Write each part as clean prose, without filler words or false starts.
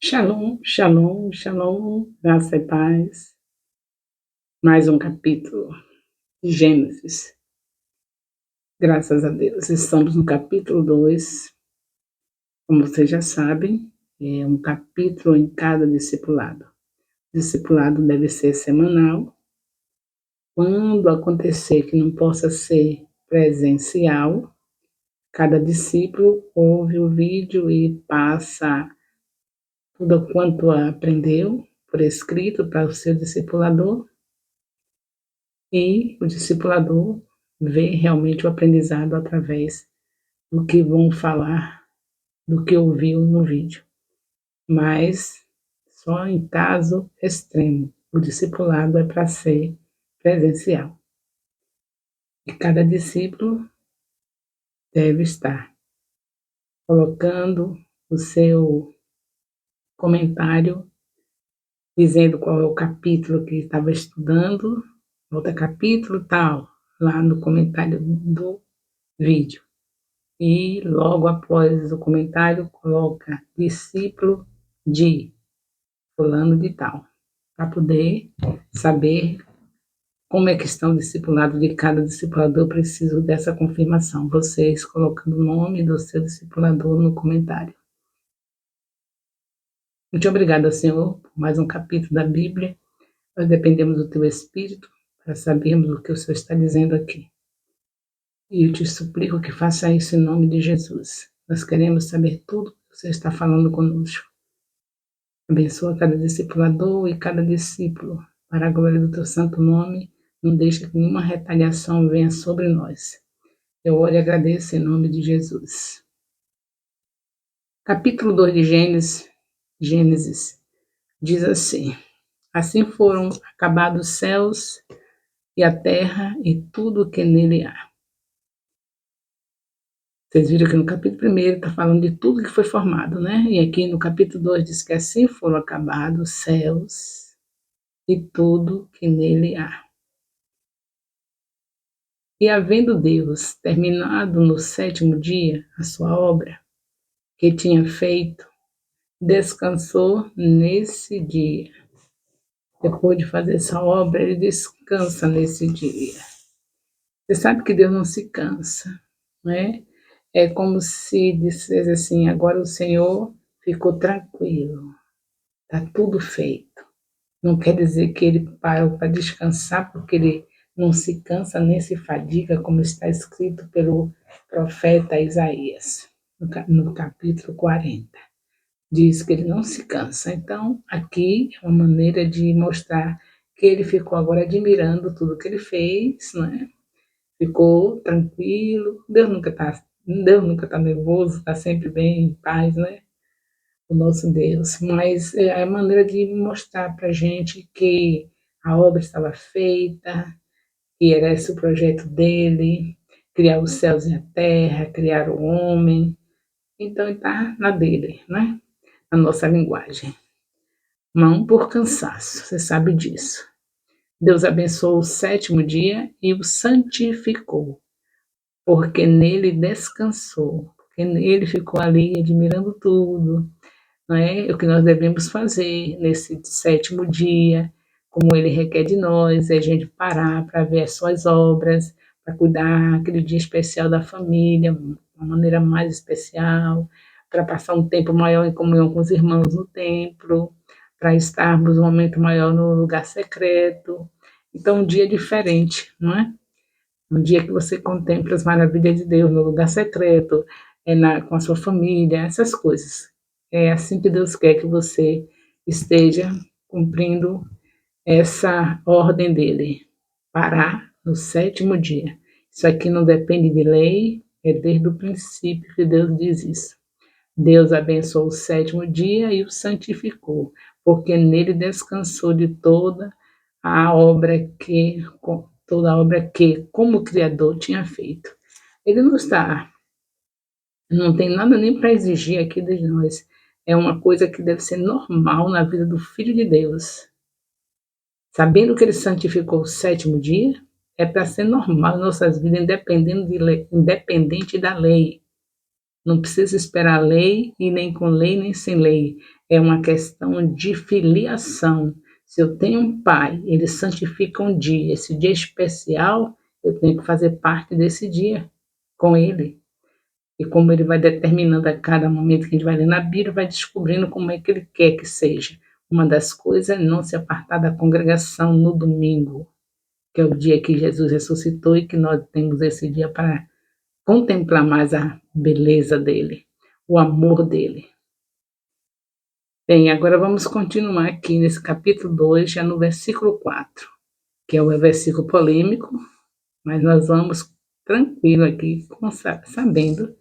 Shalom, shalom, shalom, graça e paz. Mais um capítulo de Gênesis. Graças a Deus, estamos no capítulo 2. Como vocês já sabem, é um capítulo em cada discipulado. O discipulado deve ser semanal. Quando acontecer que não possa ser presencial, cada discípulo ouve o vídeo e passa tudo quanto aprendeu por escrito para o seu discipulador. E o discipulador vê realmente o aprendizado através do que vão falar, do que ouviu no vídeo. Mas só em caso extremo, o discipulado é para ser presencial. E cada discípulo deve estar colocando o seu comentário, dizendo qual é o capítulo que estava estudando, outro capítulo tal, lá no comentário do vídeo. E logo após o comentário coloca discípulo de fulano de tal, para poder saber como é que está o discipulado de cada discipulador. Eu preciso dessa confirmação, vocês colocando o nome do seu discipulador no comentário. Muito obrigada, Senhor, por mais um capítulo da Bíblia. Nós dependemos do Teu Espírito para sabermos o que o Senhor está dizendo aqui. E eu te suplico que faça isso em nome de Jesus. Nós queremos saber tudo que o Senhor está falando conosco. Abençoa cada discipulador e cada discípulo, para a glória do Teu santo nome. Não deixa que nenhuma retaliação venha sobre nós. Eu oro e agradeço em nome de Jesus. Capítulo 2 de Gênesis diz assim: Assim foram acabados os céus e a terra e tudo o que nele há. Vocês viram que no capítulo 1 está falando de tudo que foi formado, né? E aqui no capítulo 2 diz que assim foram acabados os céus e tudo que nele há. E havendo Deus terminado no sétimo dia a sua obra que tinha feito, descansou nesse dia. Depois de fazer essa obra, ele descansa nesse dia. Você sabe que Deus não se cansa, né? É como se dissesse assim: agora o Senhor ficou tranquilo, está tudo feito. Não quer dizer que ele parou para descansar, porque ele não se cansa nem se fadiga, como está escrito pelo profeta Isaías, no capítulo 40. Diz que ele não se cansa. Então, aqui é uma maneira de mostrar que ele ficou agora admirando tudo que ele fez, né? Ficou tranquilo. Deus nunca tá nervoso, está sempre bem, em paz, né? O nosso Deus. Mas é a maneira de mostrar para a gente que a obra estava feita, que era esse o projeto dele, criar os céus e a terra, criar o homem. Então, está na dele, né? Na nossa linguagem. Não por cansaço, você sabe disso. Deus abençoou o sétimo dia e o santificou, porque nele descansou, porque nele ficou ali admirando tudo, não é? O que nós devemos fazer nesse sétimo dia, como ele requer de nós, é a gente parar para ver as suas obras, para cuidar aquele dia especial da família, de uma maneira mais especial, para passar um tempo maior em comunhão com os irmãos no templo, para estarmos um momento maior no lugar secreto. Então, um dia diferente, não é? Um dia que você contempla as maravilhas de Deus no lugar secreto, com a sua família, essas coisas. É assim que Deus quer que você esteja cumprindo essa ordem dele. Parar no sétimo dia. Isso aqui não depende de lei, é desde o princípio que Deus diz isso. Deus abençoou o sétimo dia e o santificou, porque nele descansou de toda a obra que, como Criador, tinha feito. Ele não tem nada nem para exigir aqui de nós. É uma coisa que deve ser normal na vida do Filho de Deus. Sabendo que ele santificou o sétimo dia, é para ser normal em nossas vidas, independente da lei. Não precisa esperar lei, e nem com lei, nem sem lei. É uma questão de filiação. Se eu tenho um pai, ele santifica um dia, esse dia especial, eu tenho que fazer parte desse dia com ele. E como ele vai determinando a cada momento que a gente vai lendo a Bíblia, vai descobrindo como é que ele quer que seja. Uma das coisas é não se apartar da congregação no domingo, que é o dia que Jesus ressuscitou e que nós temos esse dia para contemplar mais a beleza dele, o amor dele. Bem, agora vamos continuar aqui nesse capítulo 2, já no versículo 4, que é o versículo polêmico, mas nós vamos tranquilo aqui, sabendo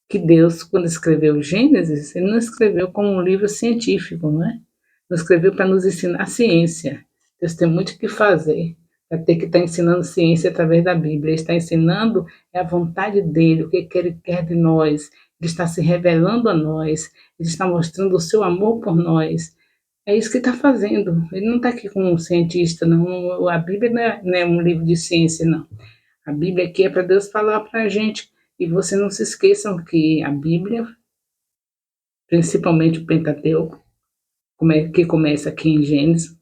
que Deus, quando escreveu Gênesis, ele não escreveu como um livro científico, não é? Não escreveu para nos ensinar ciência. Deus tem muito o que fazer. Vai ter que estar ensinando ciência através da Bíblia. Ele está ensinando a vontade dele, o que ele quer de nós. Ele está se revelando a nós. Ele está mostrando o seu amor por nós. É isso que ele está fazendo. Ele não está aqui como um cientista, não. A Bíblia não é um livro de ciência, não. A Bíblia aqui é para Deus falar para a gente. E vocês não se esqueçam que a Bíblia, principalmente o Pentateuco, que começa aqui em Gênesis,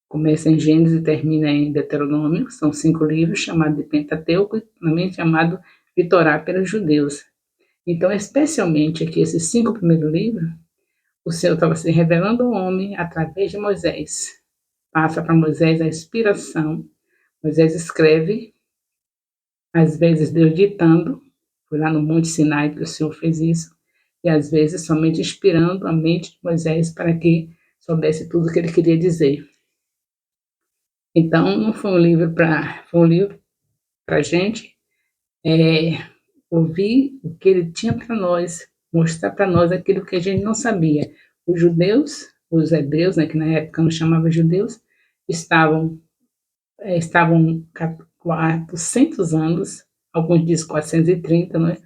começa em Gênesis e termina em Deuteronômio, são 5 livros chamados de Pentateuco e também chamado de Torá pelos judeus. Então, especialmente aqui, esses 5 primeiros livros, o Senhor estava se revelando ao homem através de Moisés. Passa para Moisés a inspiração. Moisés escreve, às vezes Deus ditando, foi lá no Monte Sinai que o Senhor fez isso, e às vezes somente inspirando a mente de Moisés para que soubesse tudo o que ele queria dizer. Então, não foi um livro para a gente ouvir o que ele tinha para nós, mostrar para nós aquilo que a gente não sabia. Os judeus, os hebreus, né, que na época não chamava judeus, estavam 400 anos, alguns dizem 430, não é?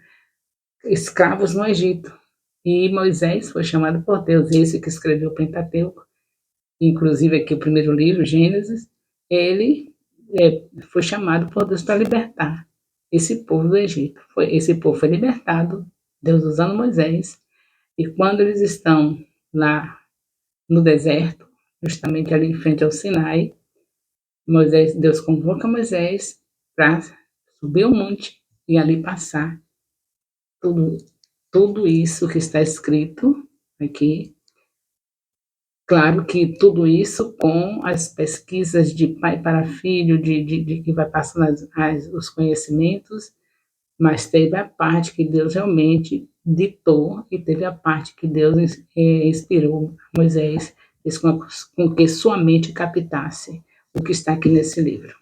Escravos no Egito. E Moisés foi chamado por Deus, esse que escreveu o Pentateuco, inclusive aqui o primeiro livro, Gênesis, ele foi chamado por Deus para libertar esse povo do Egito. Esse povo foi libertado, Deus usando Moisés, e quando eles estão lá no deserto, justamente ali em frente ao Sinai, Deus convoca Moisés para subir o monte e ali passar tudo, tudo isso que está escrito aqui. Claro que tudo isso com as pesquisas de pai para filho, de que vai passando os conhecimentos, mas teve a parte que Deus realmente ditou e teve a parte que Deus inspirou Moisés, fez com que sua mente captasse o que está aqui nesse livro.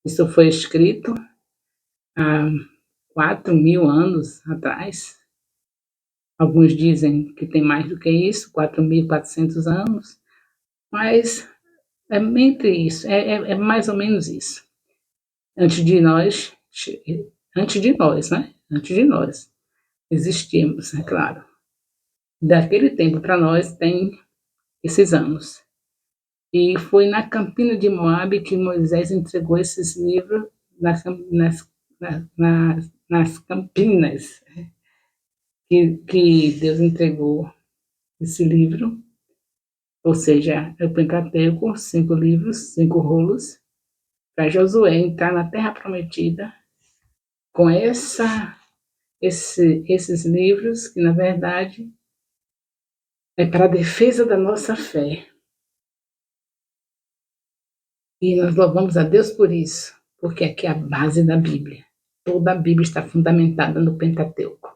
Isso foi escrito há 4.000 anos atrás. Alguns dizem que tem mais do que isso, 4.400 anos, mas é entre isso, é mais ou menos isso. Antes de nós, né? Antes de nós existimos, é claro. Daquele tempo para nós tem esses anos. E foi na Campina de Moabe que Moisés entregou esses livros nas Campinas, que Deus entregou esse livro, ou seja, o Pentateuco, 5 livros, 5 rolos, para Josué entrar na Terra Prometida com esses livros, que na verdade é para a defesa da nossa fé. E nós louvamos a Deus por isso, porque aqui é a base da Bíblia. Toda a Bíblia está fundamentada no Pentateuco.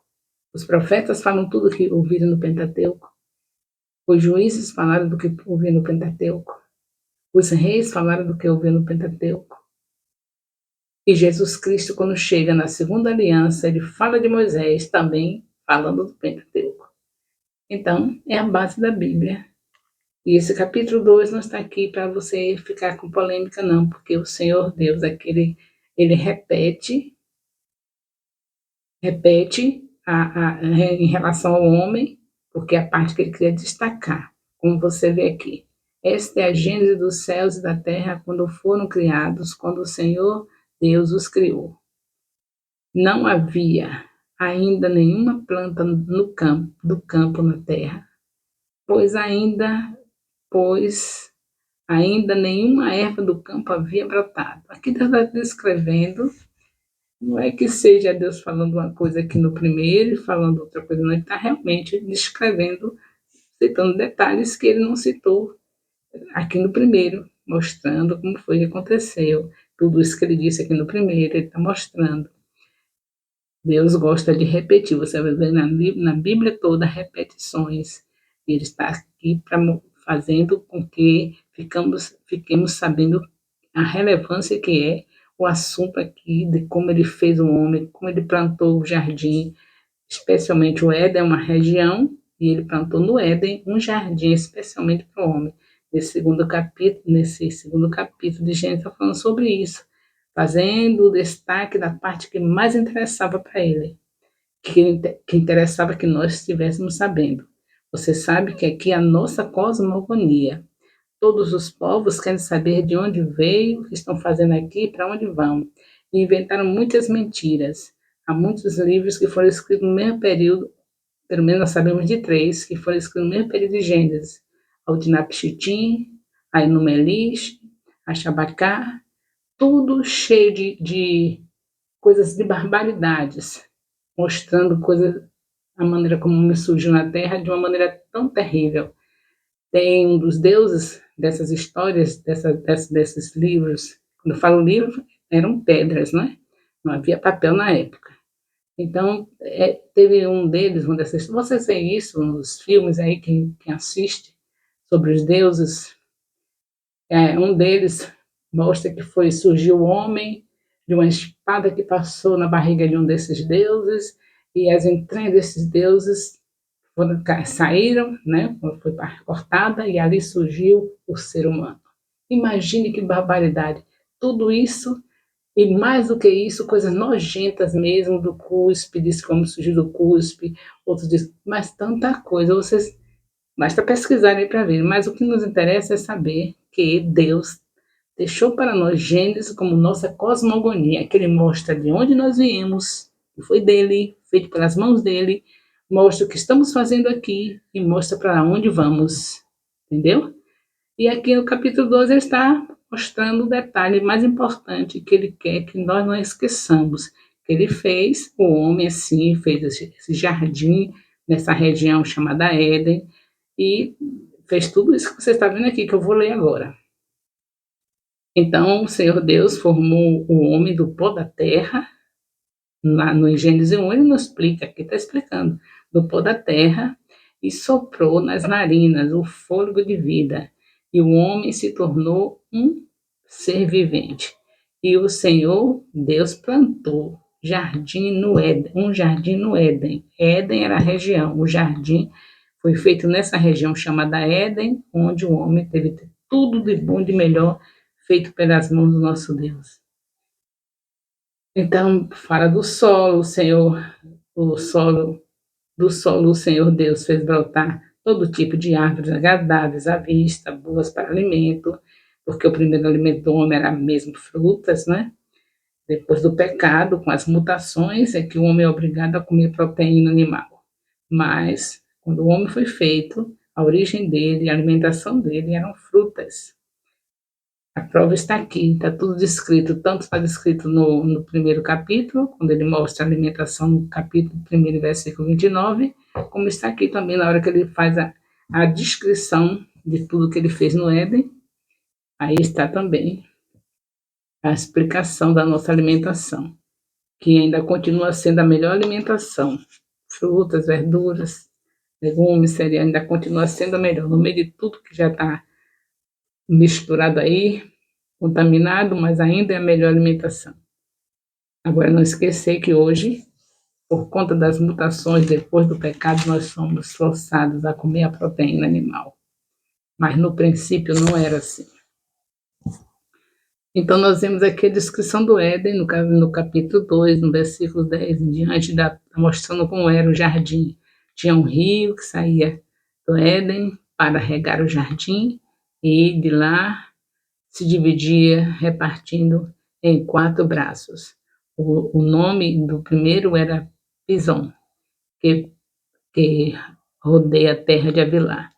Os profetas falam tudo o que ouviram no Pentateuco. Os juízes falaram do que ouviram no Pentateuco. Os reis falaram do que ouviram no Pentateuco. E Jesus Cristo, quando chega na segunda aliança, ele fala de Moisés também, falando do Pentateuco. Então, é a base da Bíblia. E esse capítulo 2 não está aqui para você ficar com polêmica, não, porque o Senhor Deus, ele repete em relação ao homem, porque é a parte que ele queria destacar, como você vê aqui. Esta é a gênese dos céus e da terra quando foram criados, quando o Senhor Deus os criou. Não havia ainda nenhuma planta do campo na terra, pois ainda nenhuma erva do campo havia brotado. Aqui Deus está descrevendo, não é que seja Deus falando uma coisa aqui no primeiro e falando outra coisa, não, ele está realmente descrevendo, citando detalhes que ele não citou aqui no primeiro, mostrando como foi que aconteceu. Tudo isso que ele disse aqui no primeiro, ele está mostrando. Deus gosta de repetir, você vai ver na Bíblia toda repetições. Ele está aqui fazendo com que fiquemos sabendo a relevância que é o assunto aqui, de como ele fez o homem, como ele plantou o jardim, especialmente o Éden é uma região, e ele plantou no Éden um jardim especialmente para o homem. Nesse segundo capítulo de Gênesis, está falando sobre isso, fazendo o destaque da parte que mais interessava para ele, que interessava que nós estivéssemos sabendo. Você sabe que aqui é a nossa cosmogonia. Todos os povos querem saber de onde veio, o que estão fazendo aqui, para onde vão. E inventaram muitas mentiras. Há muitos livros que foram escritos no mesmo período, pelo menos nós sabemos de 3, que foram escritos no mesmo período de Gênesis. A Utnapishtim, a Enumelish, a Shabakar, tudo cheio de coisas, de barbaridades, mostrando a maneira como me surgiu na Terra de uma maneira tão terrível. Tem um dos deuses dessas histórias, desses livros, quando eu falo livro, eram pedras, né? Não havia papel na época. Então, teve um deles, vocês veem isso nos filmes aí, quem assiste, sobre os deuses, um deles mostra que surgiu o homem de uma espada que passou na barriga de um desses deuses, e as entranhas desses deuses saíram, né? Foi cortada, e ali surgiu o ser humano. Imagine que barbaridade. Tudo isso, e mais do que isso, coisas nojentas mesmo, do cuspe, diz como surgiu do cuspe, outros dizem, mas tanta coisa, basta pesquisar aí para ver. Mas o que nos interessa é saber que Deus deixou para nós Gênesis como nossa cosmogonia, que ele mostra de onde nós viemos, que foi dele, feito pelas mãos dele, mostra o que estamos fazendo aqui e mostra para onde vamos, entendeu? E aqui no capítulo 12 ele está mostrando o detalhe mais importante, que ele quer que nós não esqueçamos, que ele fez, o homem assim, fez esse jardim nessa região chamada Éden, e fez tudo isso que você está vendo aqui, que eu vou ler agora. Então, o Senhor Deus formou o homem do pó da terra. No Gênesis 1, ele não explica, aqui está explicando, do pó da terra, e soprou nas narinas o fôlego de vida, e o homem se tornou um ser vivente. E o Senhor Deus plantou um jardim no Éden. Éden era a região, o jardim foi feito nessa região chamada Éden, onde o homem teve tudo de bom e de melhor feito pelas mãos do nosso Deus. Então, fala do solo, do solo o Senhor Deus fez brotar todo tipo de árvores agradáveis à vista, boas para alimento, porque o primeiro alimento do homem era mesmo frutas, né? Depois do pecado, com as mutações, é que o homem é obrigado a comer proteína animal. Mas, quando o homem foi feito, a origem dele, a alimentação dele eram frutas. A prova está aqui, está tudo descrito, tanto está descrito no primeiro capítulo, quando ele mostra a alimentação no capítulo 1, versículo 29, como está aqui também na hora que ele faz a descrição de tudo que ele fez no Éden. Aí está também a explicação da nossa alimentação, que ainda continua sendo a melhor alimentação. Frutas, verduras, legumes, cereais, ainda continua sendo a melhor, no meio de tudo que já está misturado aí, contaminado, mas ainda é a melhor alimentação. Agora, não esquecer que hoje, por conta das mutações depois do pecado, nós somos forçados a comer a proteína animal. Mas no princípio não era assim. Então, nós vemos aqui a descrição do Éden, no capítulo 2, no versículo 10 em diante, mostrando como era o jardim. Tinha um rio que saía do Éden para regar o jardim, e de lá se dividia, repartindo em 4 braços. O nome do primeiro era Pison, que rodeia a terra de Havilá.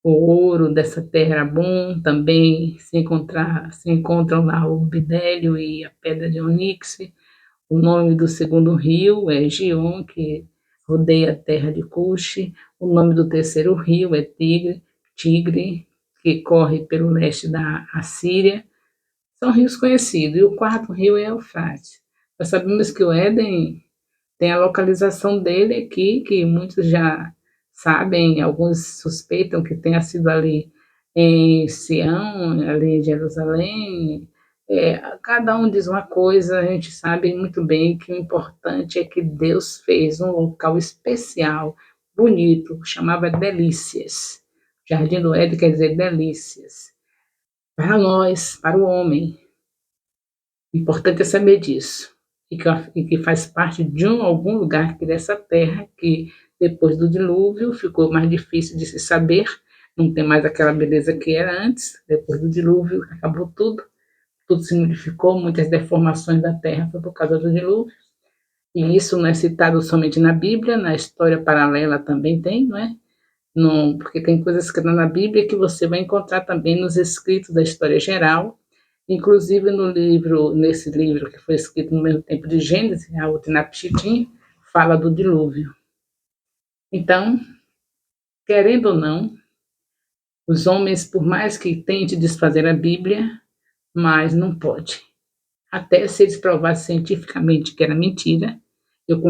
O ouro dessa terra era bom também, se encontram lá o bidélio e a pedra de oníxice. O nome do segundo rio é Gion, que rodeia a terra de Cuxi. O nome do terceiro rio é Tigre, que corre pelo leste da Assíria. São rios conhecidos. E o quarto rio é Eufrates. Nós sabemos que o Éden tem a localização dele aqui, que muitos já sabem, alguns suspeitam que tenha sido ali em Sião, ali em Jerusalém. Cada um diz uma coisa, a gente sabe muito bem que o importante é que Deus fez um local especial, bonito, chamava Delícias. Jardim do Éden quer dizer delícias. Para nós, para o homem, o importante é saber disso. E que faz parte de algum lugar aqui dessa terra que, depois do dilúvio, ficou mais difícil de se saber. Não tem mais aquela beleza que era antes. Depois do dilúvio, acabou tudo se modificou, muitas deformações da terra foi por causa do dilúvio. E isso não é citado somente na Bíblia, na história paralela também tem, não é? Não, porque tem coisas que estão na Bíblia que você vai encontrar também nos escritos da história geral, inclusive nesse livro que foi escrito no mesmo tempo de Gênesis, a Utinapishtim, fala do dilúvio. Então, querendo ou não, os homens, por mais que tentem desfazer a Bíblia, mas não pode. Até se eles provassem cientificamente que era mentira, eu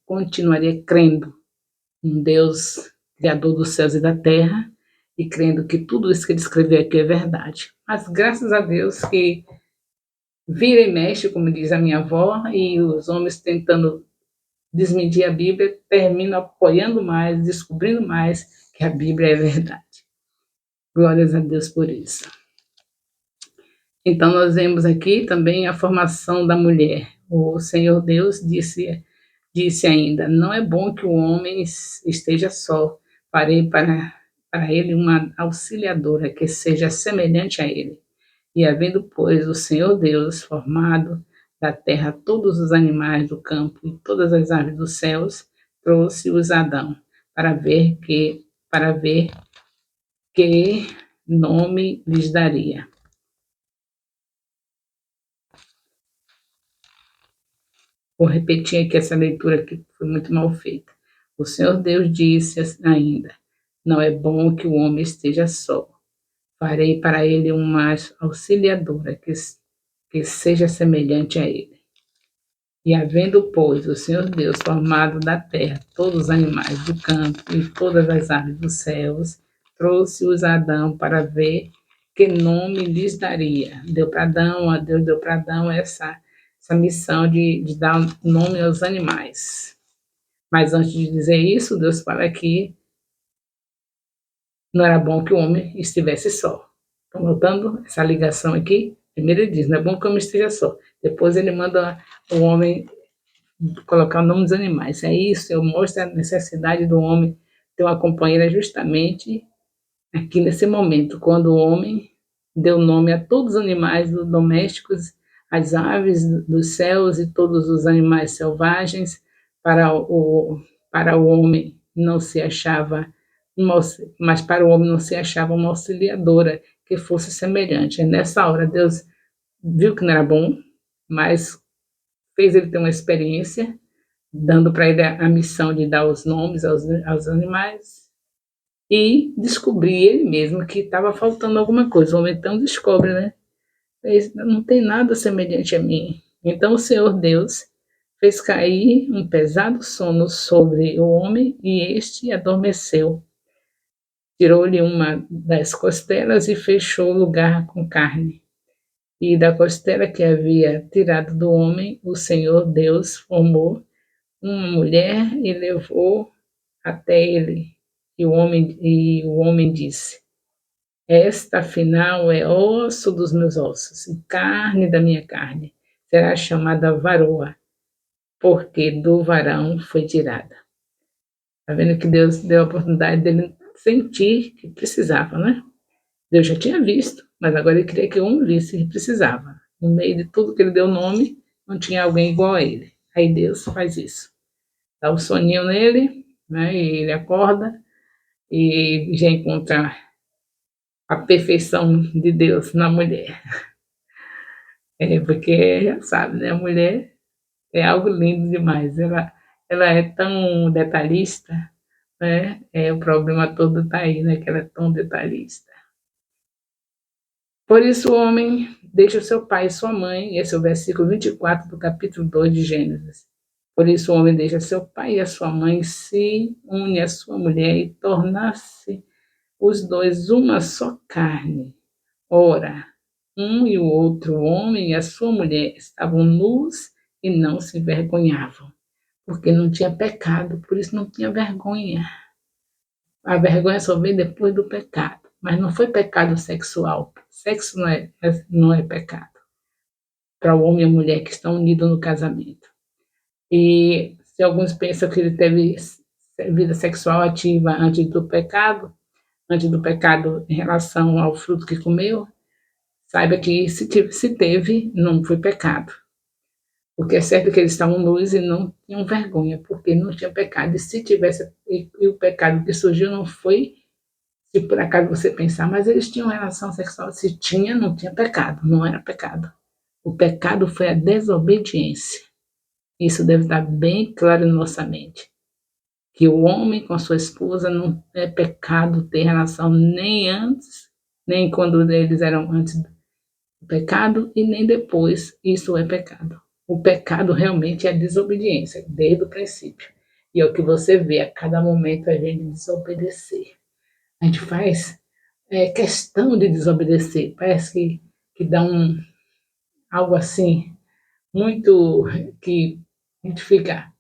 continuaria crendo em Deus, Criador dos céus e da terra, e crendo que tudo isso que ele escreveu aqui é verdade. Mas graças a Deus que vira e mexe, como diz a minha avó, e os homens tentando desmentir a Bíblia, terminam apoiando mais, descobrindo mais que a Bíblia é verdade. Glórias a Deus por isso. Então, nós vemos aqui também a formação da mulher. O Senhor Deus disse ainda, não é bom que o homem esteja só. Farei para ele uma auxiliadora que seja semelhante a ele. E havendo, pois, o Senhor Deus formado da terra todos os animais do campo e todas as aves dos céus, trouxe-os a Adão para ver que nome lhes daria. Vou repetir aqui essa leitura que foi muito mal feita. O Senhor Deus disse ainda, não é bom que o homem esteja só. Farei para ele uma auxiliadora que seja semelhante a ele. E havendo, pois, o Senhor Deus formado da terra todos os animais do campo e todas as aves dos céus, trouxe-os a Adão para ver que nome lhes daria. Deus deu para Adão essa missão de dar nome aos animais. Mas antes de dizer isso, Deus fala que não era bom que o homem estivesse só. Estão notando essa ligação aqui? Primeiro ele diz, não é bom que o homem esteja só. Depois ele manda o homem colocar o nome dos animais. É isso, eu mostro a necessidade do homem ter uma companheira justamente aqui nesse momento, quando o homem deu nome a todos os animais domésticos, as aves dos céus e todos os animais selvagens, para o homem não se achava mas para o homem não se achava uma auxiliadora que fosse semelhante. Nessa hora Deus viu que não era bom, mas fez ele ter uma experiência, dando para ele a missão de dar os nomes aos animais e descobrir ele mesmo que estava faltando alguma coisa. O homem então descobre, né? Não tem nada semelhante a mim. Então o Senhor Deus fez cair um pesado sono sobre o homem e este adormeceu. Tirou-lhe uma das costelas e fechou o lugar com carne. E da costela que havia tirado do homem, o Senhor Deus formou uma mulher e levou até ele. E o homem disse, esta afinal é osso dos meus ossos e carne da minha carne. Será chamada varoa, porque do varão foi tirada. Está vendo que Deus deu a oportunidade dele sentir que precisava, né? Deus já tinha visto, mas agora ele queria que o homem visse que precisava. No meio de tudo que ele deu nome, não tinha alguém igual a ele. Aí Deus faz isso. dá um soninho nele, né? E ele acorda e já encontra a perfeição de Deus na mulher. Porque já sabe, né? A mulher é algo lindo demais. Ela é tão detalhista, né? O problema todo está aí, né? Que ela é tão detalhista. Por isso o homem deixa o seu pai e sua mãe, esse é o versículo 24 do capítulo 2 de Gênesis. Por isso o homem deixa seu pai e a sua mãe, se une à sua mulher e tornar-se os dois uma só carne. Ora, um e o outro, o homem e a sua mulher, estavam nus e não se envergonhavam, porque não tinha pecado, por isso não tinha vergonha. A vergonha só vem depois do pecado, mas não foi pecado sexual. Sexo não é pecado para o homem e a mulher que estão unidos no casamento. E se alguns pensam que ele teve vida sexual ativa antes do pecado em relação ao fruto que comeu, saiba que se teve, não foi pecado. Porque é certo que eles estavam nus e não tinham vergonha, porque não tinha pecado. E se tivesse, e o pecado que surgiu não foi, se por acaso você pensar, mas eles tinham relação sexual. Se tinha, não tinha pecado, não era pecado. O pecado foi a desobediência. Isso deve estar bem claro na nossa mente. Que o homem com a sua esposa não é pecado ter relação nem antes, nem quando eles eram antes do pecado e nem depois. Isso é pecado. O pecado realmente é a desobediência, desde o princípio. E é o que você vê a cada momento a gente desobedecer. A gente faz questão de desobedecer. Parece que dá algo assim, muito que a gente fica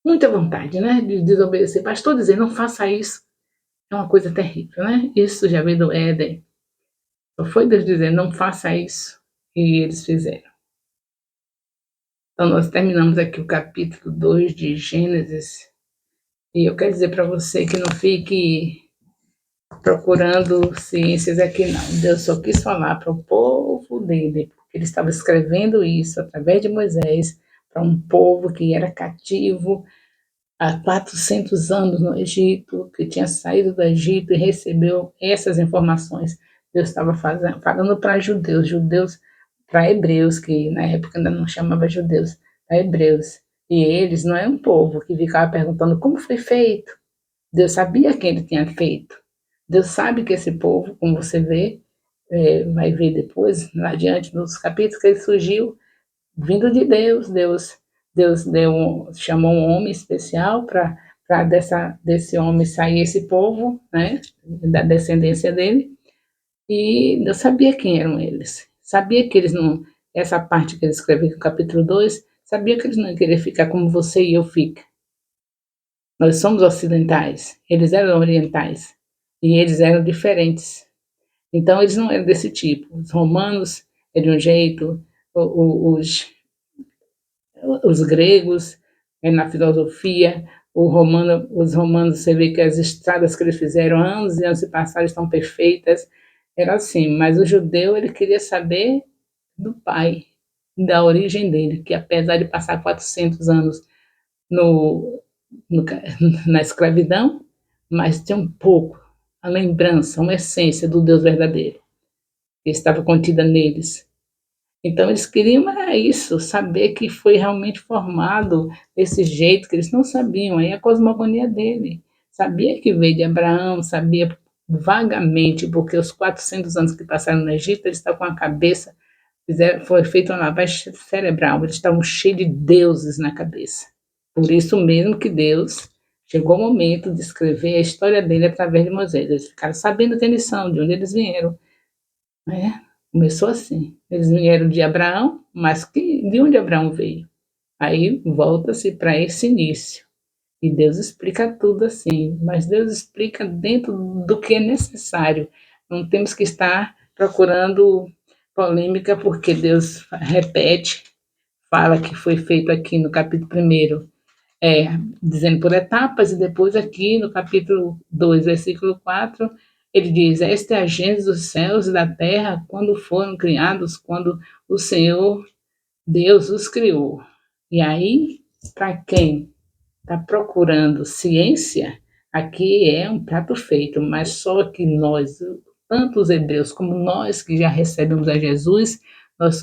muita vontade, né, de desobedecer. Pastor dizer, não faça isso, é uma coisa terrível, né? Isso já veio do Éden. Só foi Deus dizer, não faça isso, e eles fizeram. Então, nós terminamos aqui o capítulo 2 de Gênesis, e eu quero dizer para você que não fique procurando ciências aqui, não. Deus só quis falar para o povo dele, porque ele estava escrevendo isso através de Moisés para um povo que era cativo há 400 anos no Egito, que tinha saído do Egito e recebeu essas informações. Deus estava falando para judeus para hebreus, que na época ainda não chamava judeus, para hebreus. E eles não é um povo que ficava perguntando como foi feito. Deus sabia quem ele tinha feito. Deus sabe que esse povo, como você vê, vai ver depois, lá adiante nos capítulos, que ele surgiu vindo de Deus. Deus chamou um homem especial para desse homem sair esse povo, né, da descendência dele, e Deus sabia quem eram eles. Sabia que eles não, essa parte que ele escreveu no capítulo 2, sabia que eles não iam querer ficar como você e eu fica. Nós somos ocidentais, eles eram orientais, e eles eram diferentes. Então, eles não eram desse tipo. Os romanos é de um jeito, os gregos na filosofia, os romanos, você vê que as estradas que eles fizeram anos e anos se passaram estão perfeitas, era assim, mas o judeu ele queria saber do pai, da origem dele, que apesar de passar 400 anos no, no, na escravidão, mas tinha um pouco, a lembrança, uma essência do Deus verdadeiro, que estava contida neles. Então eles queriam isso, saber que foi realmente formado desse jeito, que eles não sabiam, aí a cosmogonia dele. Sabia que veio de Abraão, sabia vagamente, porque os 400 anos que passaram no Egito, eles estavam com a cabeça, foi feita uma lavagem cerebral, eles estavam cheios de deuses na cabeça. Por isso mesmo que Deus chegou o momento de escrever a história dele através de Moisés. Eles ficaram sabendo quem eles são, de onde eles vieram, né? Começou assim. Eles vieram de Abraão, mas de onde Abraão veio? Aí volta-se para esse início. E Deus explica tudo assim, mas Deus explica dentro do que é necessário. Não temos que estar procurando polêmica, porque Deus repete, fala que foi feito aqui no capítulo 1, dizendo por etapas, e depois aqui no capítulo 2, versículo 4, ele diz, esta é a gênese dos céus e da terra, quando foram criados, quando o Senhor Deus os criou. E aí Para quem está procurando ciência, aqui é um prato feito, mas só que nós, tanto os hebreus como nós que já recebemos a Jesus, nós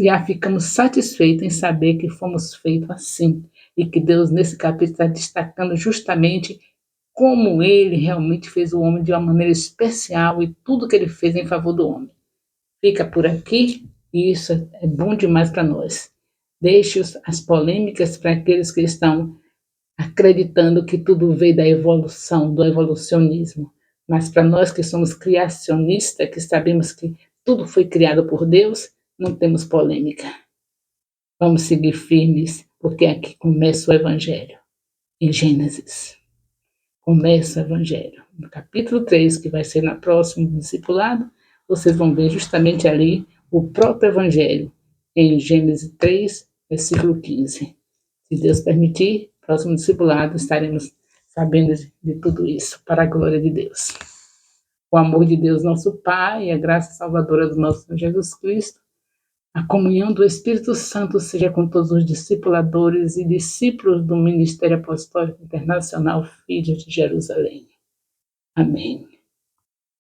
já ficamos satisfeitos em saber que fomos feitos assim. E que Deus, nesse capítulo, está destacando justamente como ele realmente fez o homem de uma maneira especial e tudo que ele fez em favor do homem. Fica por aqui e isso é bom demais para nós. Deixe as polêmicas para aqueles que estão acreditando que tudo veio da evolução, do evolucionismo. Mas para nós que somos criacionistas, que sabemos que tudo foi criado por Deus, não temos polêmica. Vamos seguir firmes, porque aqui começa o Evangelho, em Gênesis. Começa o Evangelho. No capítulo 3, que vai ser na próxima discipulado, vocês vão ver justamente ali o próprio Evangelho, em Gênesis 3, versículo 15. Se Deus permitir, próximo discipulado estaremos sabendo de tudo isso, para a glória de Deus. O amor de Deus, nosso Pai, e a graça salvadora do nosso Senhor Jesus Cristo, a comunhão do Espírito Santo seja com todos os discipuladores e discípulos do Ministério Apostólico Internacional Filhos de Jerusalém. Amém.